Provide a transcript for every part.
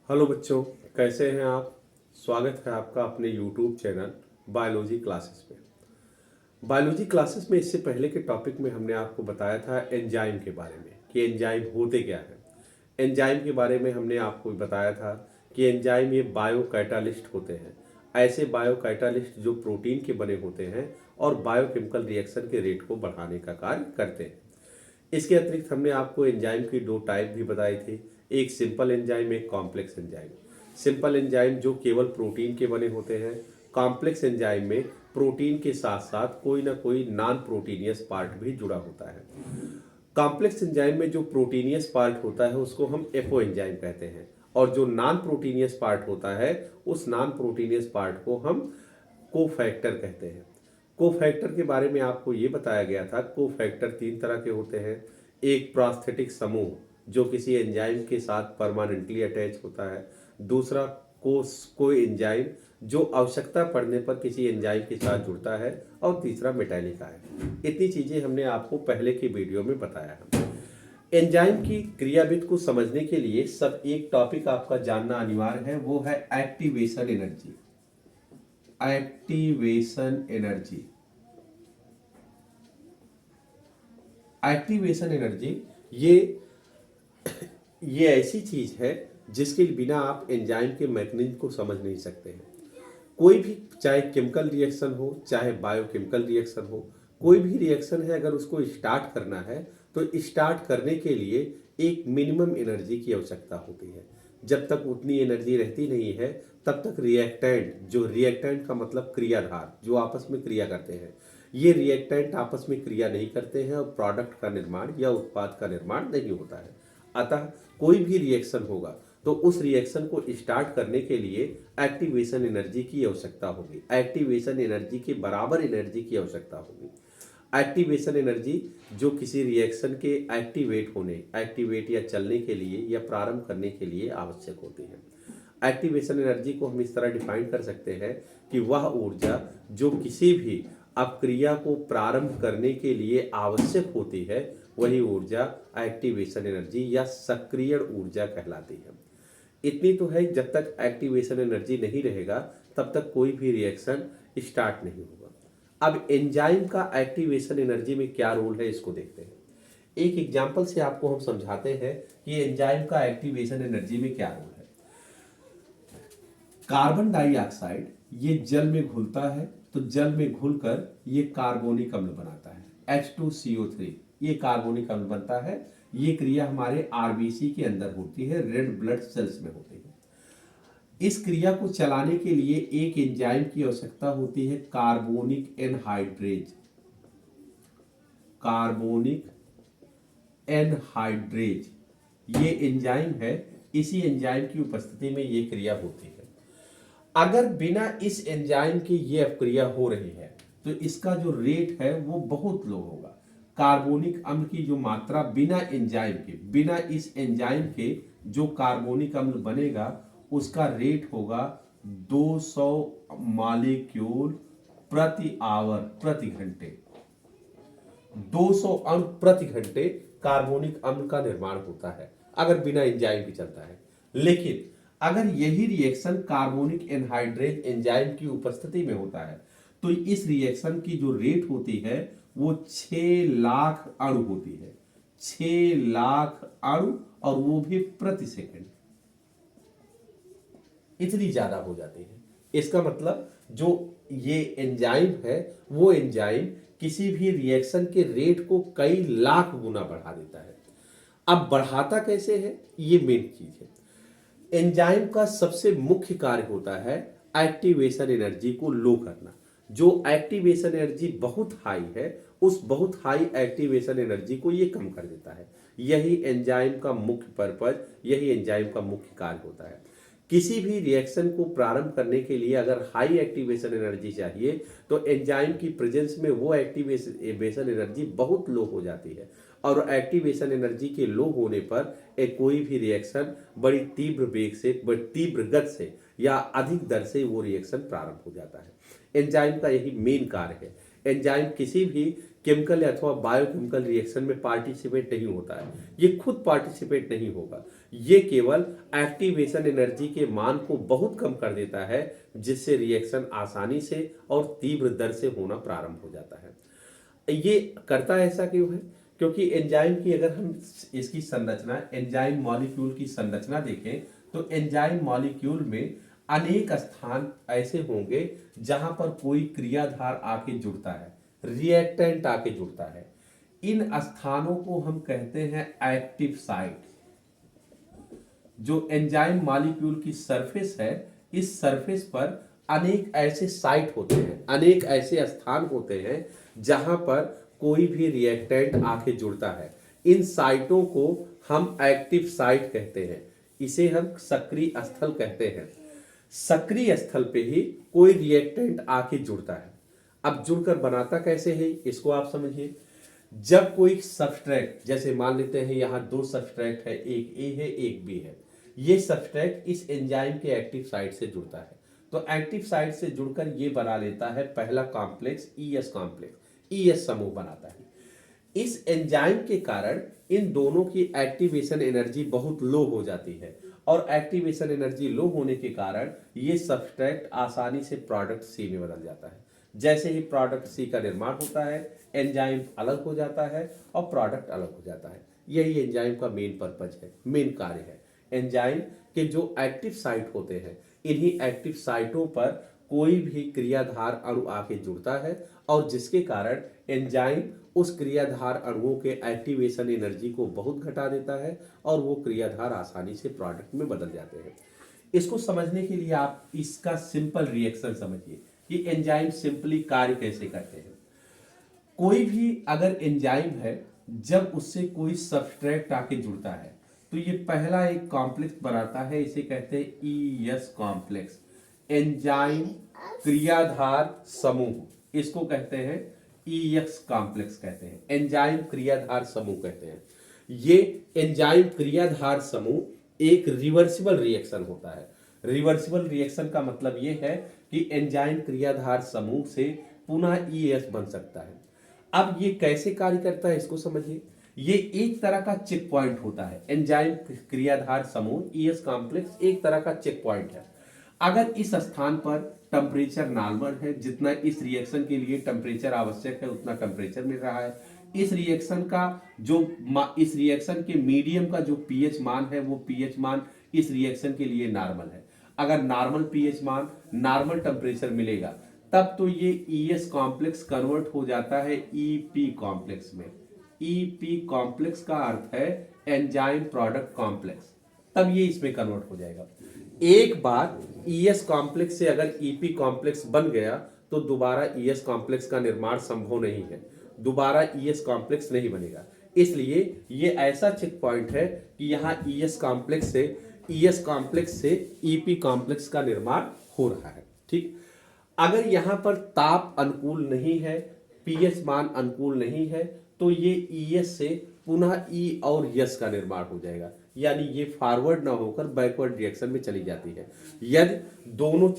Hello बच्चों, कैसे हैं आप। स्वागत है आपका अपने यूट्यूब चैनल बायोलॉजी क्लासेस में। बायोलॉजी क्लासेस में इससे पहले के टॉपिक में हमने आपको बताया था एंजाइम के बारे में कि एंजाइम होते क्या हैं। एंजाइम के बारे में हमने आपको बताया था कि एंजाइम ये बायो कैटालिस्ट होते हैं। ऐसे बायो कैटालिस्ट जो प्रोटीन के बने होते हैं और बायोकेमिकल रिएक्शन के रेट को बढ़ाने का कार्य करते हैं। इसके अतिरिक्त हमने आपको एंजाइम की दो टाइप भी बताई थी, एक सिंपल एंजाइम, एक कॉम्प्लेक्स एंजाइम। सिंपल एंजाइम जो केवल प्रोटीन के बने होते हैं। कॉम्प्लेक्स एंजाइम में प्रोटीन के साथ साथ कोई ना कोई नॉन प्रोटीनियस पार्ट भी जुड़ा होता है। कॉम्प्लेक्स एंजाइम में जो प्रोटीनियस पार्ट होता है उसको हम एपो एंजाइम कहते हैं, और जो नॉन प्रोटीनियस पार्ट होता है उस नॉन प्रोटीनियस पार्ट को हम कोफैक्टर कहते हैं। कोफैक्टर के बारे में आपको ये बताया गया था, कोफैक्टर तीन तरह के होते हैं। एक प्रोस्थेटिक समूह जो किसी एंजाइम के साथ परमानेंटली अटैच होता है। दूसरा कोई एंजाइम जो आवश्यकता पड़ने पर किसी एंजाइम के साथ जुड़ता है। और तीसरा मेटालिका है। इतनी चीजें हमने आपको पहले के वीडियो में बताया है। एंजाइम की क्रियाविधि को समझने के लिए सब एक टॉपिक आपका जानना अनिवार्य है, वो है activation energy. Activation energy, activation energy ये ऐसी चीज है जिसके बिना आप एंजाइम के मैकेनिज्म को समझ नहीं सकते हैं। कोई भी, चाहे केमिकल रिएक्शन हो चाहे बायोकेमिकल रिएक्शन हो, कोई भी रिएक्शन है अगर उसको स्टार्ट करना है तो स्टार्ट करने के लिए एक मिनिमम एनर्जी की आवश्यकता होती है। जब तक उतनी एनर्जी रहती नहीं है तब तक रिएक्टेंट, जो रिएक्टेंट का मतलब क्रियाधार जो आपस में क्रिया करते हैं, ये रिएक्टेंट आपस में क्रिया नहीं करते हैं और प्रोडक्ट का निर्माण या उत्पाद का निर्माण नहीं होता है। अतः कोई भी रिएक्शन होगा तो उस रिएक्शन को स्टार्ट करने के लिए एक्टिवेशन एनर्जी की आवश्यकता होगी। एक्टिवेशन एनर्जी के बराबर एनर्जी की आवश्यकता होगी। एक्टिवेशन एनर्जी जो किसी रिएक्शन के एक्टिवेट या चलने के लिए या प्रारंभ करने के लिए आवश्यक होती है। एक्टिवेशन एनर्जी को हम इस तरह डिफाइन कर सकते हैं कि वह ऊर्जा जो किसी भी अपक्रिया को प्रारंभ करने के लिए आवश्यक होती है, वही ऊर्जा एक्टिवेशन एनर्जी या सक्रियण ऊर्जा कहलाती है। इतनी तो है, जब तक एक्टिवेशन एनर्जी नहीं रहेगा तब तक कोई भी रिएक्शन स्टार्ट नहीं होगा। अब एंजाइम का एक्टिवेशन एनर्जी में क्या रोल है इसको देखते हैं। एक एग्जांपल से आपको हम समझाते हैं कि एंजाइम का एक्टिवेशन एनर्जी में क्या रोल है। कार्बन डाइऑक्साइड ये जल में घुलता है, तो जल में घुलकर ये कार्बोनिक अम्ल बनाता है, H2CO3। ये कार्बोनिक अम्ल बनता है। ये क्रिया हमारे आरबीसी के अंदर होती है, रेड ब्लड सेल्स में होती है। इस क्रिया को चलाने के लिए एक एंजाइम की आवश्यकता होती है, कार्बोनिक एनहाइड्रेज। कार्बोनिक एनहाइड्रेज ये एंजाइम है। इसी एंजाइम की उपस्थिति में ये क्रिया होती है। अगर बिना इस एंजाइम की ये अपक्रिया हो रही है तो इसका जो रेट है वो बहुत लो होगा। कार्बोनिक अम्ल की जो मात्रा बिना इस एंजाइम के जो कार्बोनिक अम्ल बनेगा उसका रेट होगा 200 मॉलिक्यूल प्रति आवर, प्रति घंटे। 200 अणु प्रति घंटे कार्बोनिक अम्ल का निर्माण होता है अगर बिना एंजाइम के चलता है। लेकिन अगर यही रिएक्शन कार्बोनिक एनहाइड्रेज एंजाइम की उपस्थिति में होता है तो इस रिएक्शन की जो रेट होती है वो 6 लाख अणु होती है। 6 लाख अणु, और वो भी प्रति सेकंड। इतनी ज्यादा हो जाती है। इसका मतलब जो ये एंजाइम है वो एंजाइम किसी भी रिएक्शन के रेट को कई लाख गुना बढ़ा देता है। अब बढ़ाता कैसे है, ये मेन चीज है। एंजाइम का सबसे मुख्य कार्य होता है एक्टिवेशन एनर्जी को लो करना। जो एक्टिवेशन एनर्जी बहुत हाई है उस बहुत हाई एक्टिवेशन एनर्जी को ये कम कर देता है। यही एंजाइम का मुख्य पर्पज, यही एंजाइम का मुख्य कार्य होता है। किसी भी रिएक्शन को प्रारंभ करने के लिए अगर हाई एक्टिवेशन एनर्जी चाहिए तो एंजाइम की प्रेजेंस में वो एक्टिवेशन एनर्जी बहुत लो हो जाती है। और एक्टिवेशन एनर्जी के लो होने पर कोई भी रिएक्शन बड़ी तीव्र वेग से, बड़ी तीव्र गति से या अधिक दर से वो रिएक्शन प्रारंभ हो जाता है। एंजाइम का यही मेन कार्य है। एंजाइम किसी भी केमिकल अथवा बायोकेमिकल रिएक्शन में पार्टिसिपेट नहीं होता है, ये खुद पार्टिसिपेट नहीं होगा, ये केवल एक्टिवेशन एनर्जी के मान को बहुत कम कर देता है, जिससे रिएक्शन आसानी से और तीव्र दर से होना प्रारंभ हो जाता है। ये करता ऐसा क्यों है? क्योंकि एंजाइम की अगर हम इसकी संरचना, एंजाइम मॉलिक्यूल की संरचना देखें तो एंजाइम मॉलिक्यूल में अनेक स्थान ऐसे होंगे जहां पर कोई क्रियाधार आके जुड़ता है, रिएक्टेंट आके जुड़ता है। इन स्थानों को हम कहते हैं एक्टिव साइट। जो एंजाइम मॉलिक्यूल की सरफेस है, इस सरफेस पर अनेक ऐसे साइट होते हैं, अनेक ऐसे स्थान होते हैं जहां पर कोई भी रिएक्टेंट आके जुड़ता है। इन साइटों को हम एक्टिव साइट कहते हैं, इसे हम सक्रिय स्थल कहते हैं। सक्रिय स्थल पे ही कोई रिएक्टेंट आके जुड़ता है। अब जुड़कर बनाता कैसे है, इसको आप समझिए। जब कोई सबस्ट्रेट, जैसे मान लेते हैं यहां दो सबस्ट्रेट है, एक ए है एक बी है, ये सबस्ट्रेट इस एंजाइम के एक्टिव साइट से जुड़ता है, तो एक्टिव साइट से जुड़कर ये बना लेता है पहला कॉम्प्लेक्स, ईएस कॉम्प्लेक्स, ईएस समूह बनाता है। इस एंजाइम के कारण इन दोनों की एक्टिवेशन एनर्जी बहुत लो हो जाती है, और एक्टिवेशन एनर्जी लो होने के कारण ये सबस्ट्रेट आसानी से प्रोडक्ट सी में बदल जाता है। जैसे ही प्रोडक्ट सी का निर्माण होता है, एंजाइम अलग हो जाता है और प्रोडक्ट अलग हो जाता है। यही एंजाइम का मेन पर्पज है, मेन कार्य है। एंजाइम के जो एक्टिव साइट होते हैं, इन्हीं एक्टिव साइटों पर कोई भी क्रियाधार अणु आके जुड़ता है, और जिसके कारण एंजाइम उस क्रियाधार अणुओं के एक्टिवेशन एनर्जी को बहुत घटा देता है, और वो क्रियाधार आसानी से प्रोडक्ट में बदल जाते हैं। इसको समझने के लिए आप इसका सिंपल रिएक्शन समझिए कि एंजाइम सिंपली कार्य कैसे करते हैं। कोई भी अगर एंजाइम है, जब उससे कोई सबस्ट्रेट आके जुड़ता है तो ये पहला एक कॉम्प्लेक्स बनाता है, इसे कहते हैं ईएस कॉम्प्लेक्स, एंजाइम क्रियाधार समूह। इसको कहते हैं ईएक्स कॉम्प्लेक्स कहते हैं, एंजाइम क्रियाधार समूह कहते हैं। ये एंजाइम क्रियाधार समूह एक रिवर्सिबल रिएक्शन होता है। रिवर्सिबल रिएक्शन का मतलब ये है कि एंजाइम क्रियाधार समूह से पुनः ईएस बन सकता है। अब ये कैसे कार्य करता है, इसको समझिए। ये एक तरह का चेक पॉइंट होता है। एंजाइम क्रियाधार समूह ईएस कॉम्प्लेक्स एक तरह का चेक पॉइंट है। अगर इस स्थान पर टेम्परेचर नॉर्मल है, जितना इस रिएक्शन के लिए टेम्परेचर आवश्यक है उतना टेम्परेचर मिल रहा है, इस रिएक्शन का जो इस रिएक्शन के मीडियम का जो पीएच मान है, वो पीएच मान इस रिएक्शन के लिए नॉर्मल है। अगर नॉर्मल पीएच मान, नॉर्मल टेम्परेचर मिलेगा, तब तो ये ईएस कॉम्प्लेक्स कन्वर्ट हो जाता है ईपी कॉम्प्लेक्स में। ईपी कॉम्प्लेक्स का अर्थ है एंजाइम प्रोडक्ट कॉम्प्लेक्स, तब ये इसमें कन्वर्ट हो जाएगा। एक बार ईएस कॉम्प्लेक्स से अगर ईपी कॉम्प्लेक्स बन गया तो दोबारा ईएस कॉम्प्लेक्स का निर्माण संभव नहीं है, दोबारा ईएस कॉम्प्लेक्स नहीं बनेगा। इसलिए ये ऐसा चेक पॉइंट है कि यहाँ ईएस कॉम्प्लेक्स से ईपी कॉम्प्लेक्स का निर्माण हो रहा है। ठीक, अगर यहाँ पर ताप अनुकूल नहीं है, पीएच मान अनुकूल नहीं है, तो ये ईएस से पुनः ई और यस का निर्माण हो जाएगा, यानी ये फॉरवर्ड ना होकर बैकवर्ड रिएक्शन में चली जाती है। यदि दोनों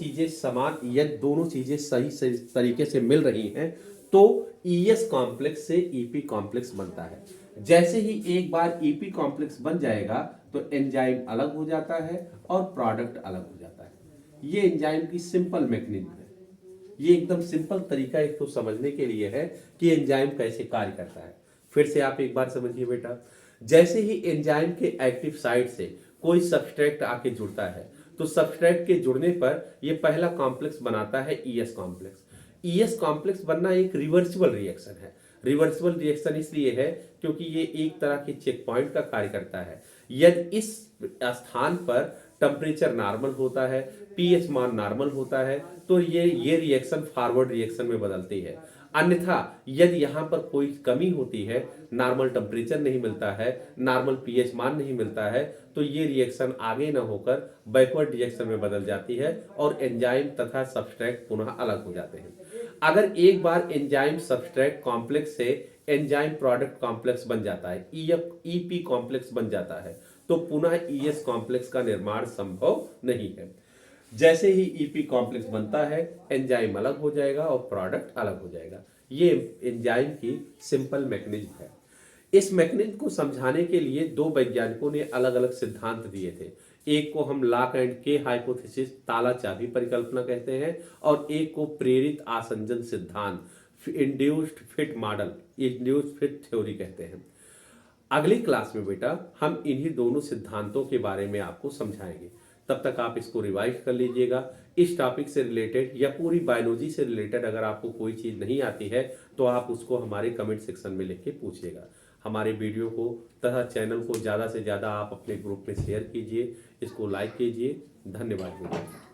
चीजें सही तरीके से मिल रही हैं तो ईएस कॉम्प्लेक्स से ईपी कॉम्प्लेक्स बनता है। जैसे ही एक बार ईपी कॉम्प्लेक्स बन जाएगा तो एंजाइम अलग हो जाता है और प्रोडक्ट अलग हो जाता है। ये एंजाइम की सिंपल मैकेनिज्म है। ये एकदम सिंपल तरीका एक तो समझने के लिए है कि एंजाइम कैसे कार्य करता है। फिर से आप एक बार समझिए बेटा, जैसे ही एंजाइम के एक्टिव साइट से कोई सबस्ट्रेट आके जुड़ता है तो सबस्ट्रेट के जुड़ने पर ये पहला कॉम्प्लेक्स बनाता है ईएस कॉम्प्लेक्स। ईएस कॉम्प्लेक्स बनना एक रिवर्सिबल रिएक्शन है। रिवर्सिबल रिएक्शन इसलिए है क्योंकि ये एक तरह के चेक पॉइंट का कार्य करता है। यदि इस स्थान पर टेम्परेचर नॉर्मल होता है, पीएच मान नॉर्मल होता है, तो ये रिएक्शन फॉरवर्ड रिएक्शन में बदलती है। अन्यथा यदि यहाँ पर कोई कमी होती है, नॉर्मल टेम्परेचर नहीं मिलता है, नॉर्मल पीएच मान नहीं मिलता है, तो ये रिएक्शन आगे न होकर बैकवर्ड रिएक्शन में बदल जाती है और एंजाइम तथा सबस्ट्रेट पुनः अलग हो जाते हैं। अगर एक बार एंजाइम सबस्ट्रेट कॉम्प्लेक्स से एंजाइम प्रोडक्ट कॉम्प्लेक्स बन जाता है, ईपी कॉम्प्लेक्स बन जाता है, तो पुनः ईएस कॉम्प्लेक्स का निर्माण संभव नहीं है। जैसे ही ईपी कॉम्प्लेक्स बनता है, एंजाइम अलग हो जाएगा और प्रोडक्ट अलग हो जाएगा। ये एंजाइम की सिंपल मैकेनिज्म है। इस मैकेनिज्म को समझाने के लिए दो वैज्ञानिकों ने अलग अलग सिद्धांत दिए थे। एक को हम लॉक एंड के हाइपोथेसिस ताला चाबी परिकल्पना कहते हैं और एक को प्रेरित आसंजन सिद्धांत induced fit model induced fit theory कहते हैं। अगली क्लास में बेटा हम इन्हीं दोनों सिद्धांतों के बारे में आपको समझाएंगे। तब तक आप इसको रिवाइज कर लीजिएगा। इस टॉपिक से रिलेटेड या पूरी बायोलॉजी से रिलेटेड अगर आपको कोई चीज़ नहीं आती है तो आप उसको हमारे कमेंट सेक्शन में लिख के पूछिएगा। हमारे वीडियो को तथा चैनल को ज़्यादा से ज़्यादा आप अपने ग्रुप में शेयर कीजिए, इसको लाइक कीजिए। धन्यवाद बेटा।